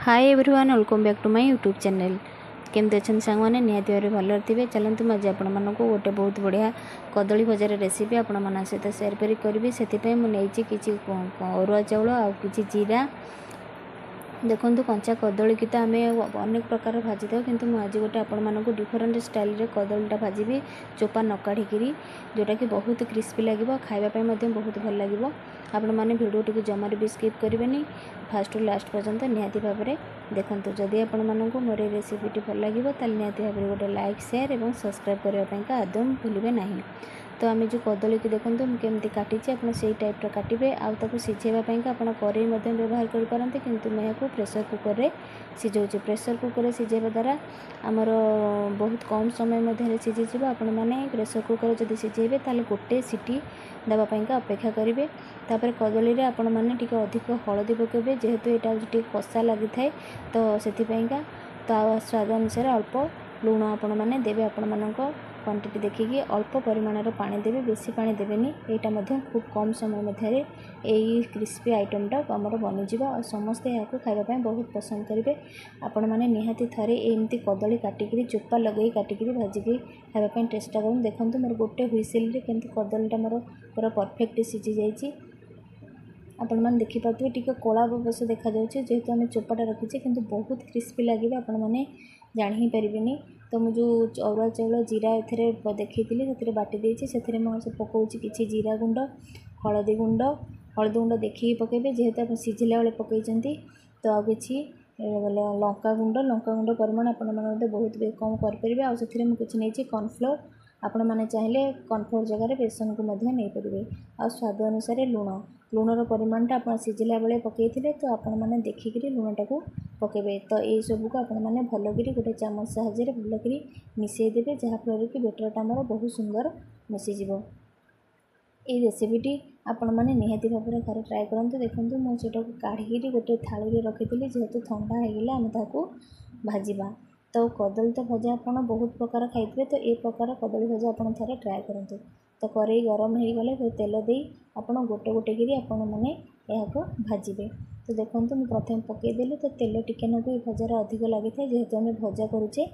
Hi everyone welcome back to my YouTube channel. केमती अच्छे सांग मैंने निहाती भाव भल थे। चलते मुझे आपण मानक गोटे बहुत बढ़िया कदली भजार रेसिपी आपण मान सहित सेयार करी से मुझे किसी अरुआ चाउल आ कि जीरा देखो कंचा कदली की तो आम अनेक प्रकार भाजी था कि आज गोटे आपण मानक डिफरेंट स्टाइल रे कदलीटा भाजी चोपा न काढ़िक जोटा कि बहुत क्रिस्पी लगे खावाई बहुत भल लगे। आपण मैंने भिडियो टी जमार भी स्किप करेंगे फास्ट टू लास्ट पर्यंत निहाती भाव में देखूँ। जदि आपण मानक मोर रेसिपीटी भल लगे तो निहाती भाव में गोटे लाइक शेयर और सब्सक्राइब करने आदौ भूलें ना। तो आम जो कदली की देखो केमती काटी आप टाइप्र काटे आउ सिझेवाई आप कड़े व्यवहार करेंगे किंतु मैं यहाँ प्रेसर कुकर रे सिझाऊँ। प्रेसर कुकर रे सिझाइबा द्वारा आमर बहुत कम समय मध्य सिझीज। आपण मैंने प्रेसर कुकर जब सिझेबे ताले गोटे सीटी देवाई अपेक्षा करेंगे। तापर कदली रे आपण मैंने टी अधिक हलदी पकेबे जेहेतु यहाँ कषा लगी थाए तो से स्वाद अनुसार अल्प लुण आपण मैंने देवे। आपण मानक क्वांटिटी देखिए अल्प परिमाणर पानी देवे बेसी पानी देवेनी। यहाँ खूब कम समय मध्य यही क्रिस्पी आइटमटा आमर बनीज और समस्ते यहाँ खावाई बहुत पसंद करेंगे। आपण मैंने निहाती थे एमती कदली काटिकी चोपा लगे काटिक भाजिकी खावाई चेष्टा करूँ। देखो मोर गोटे हुइसिल केमती कदलीटा मोर पूरा परफेक्ट सिझी जाइए। आपण मैंने देखिपे टी कला बस देखा जेहेतु आम चोपाटा रखीचे कि बहुत क्रिस्पी लगे आपण मैंने जान ही पारे। तो मुझे अरुआ चाउल जीरा ए देखी से बाटी देती से मुझे पकाऊँ कि जीरा गुंड हलदी गुंड देखिए पकेबे जेहेतु आप सिझिला बेले पकई तो आ कि लंका गुंड परिमाण आपण मैंने बहुत कम करेंगे। आउ से मुझे नहीं कॉर्नफ्लोर आपण मैंने चाहिए कॉर्नफ्लोर जगह बेसन को नहीं पारे। आ स्वाद अनुसार लुणर परिमाणटा आप सिझिला बेले पकई तो आपण मैंने देखिक लुणटा को पकेबे। तो ये सबको आपण मैंने भलक गोटे चामच साहाय्य भलक मिसईदेवे जहाँफल कि बेटरटा आमर बहुत सुंदर मिसीज। ये रेसिपीटी आपण मैंने निहाती भाव में घर ट्राए करूँ। देखो मुझे काढ़ी गोटे थाली रखी जेहेतु ठंडा होगला आम ताकू भाजवा। तो कदली तो भजा आप बहुत प्रकार खाई तो ये प्रकार कदली भजा आप थे ट्राए करूँ। तो कड़े गरम हो गले तो तेल दे आप गोटे गोटे आपण मैंने यहाँ भाजबे। तो देखो मुझे प्रथम पकईदेली तो तेल टिके नाकू भजार अधिक लगी था जेहेतु आम भजा करुचे।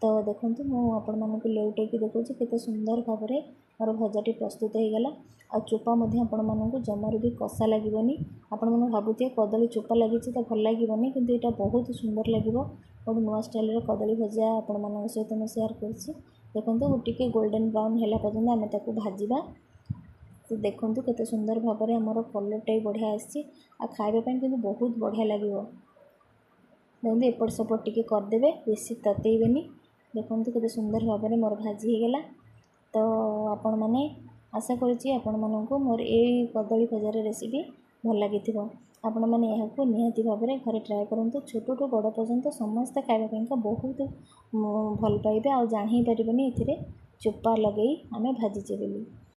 तो देखो मुझे लेउटे देखो केते सुंदर भाव में मोर भजाटी प्रस्तुत हो गला। आ चोपा आपण मानक जमार भी कषा लगभग आपण मैंने भावुए कदली चोपा लगी तो भल लगभग कि यहाँ बहुत सुंदर लगे। गोटे नुआ स्टाइल कदली भजा आपण मान सहित मैं सेयार कर। देखो टी गोल्डन ब्राउन है पर्यटन आम ताकू भाजवा। तो देखो केते सुंदर भाव में आमर कलरटा भी बढ़िया आसी खावाई कि बहुत बढ़िया लगे। देखते एपट सेपट टी करदे बेसी ततेबेनी। देखो केते सुंदर भाव में मोर भाजी होगला। तो आपण मैंने आशा करुँची आपण मानक मोर ये कदली भजार रेसिपी भल लगी। आपण मैंने यहाँ निहाती भाव में घर ट्राए करूँ। छोटू बड़ पर्यंत समस्ते खावाई बहुत भल पाइबे आ जान ही पारे ए चोपा लगे आम भाजीचे बोली।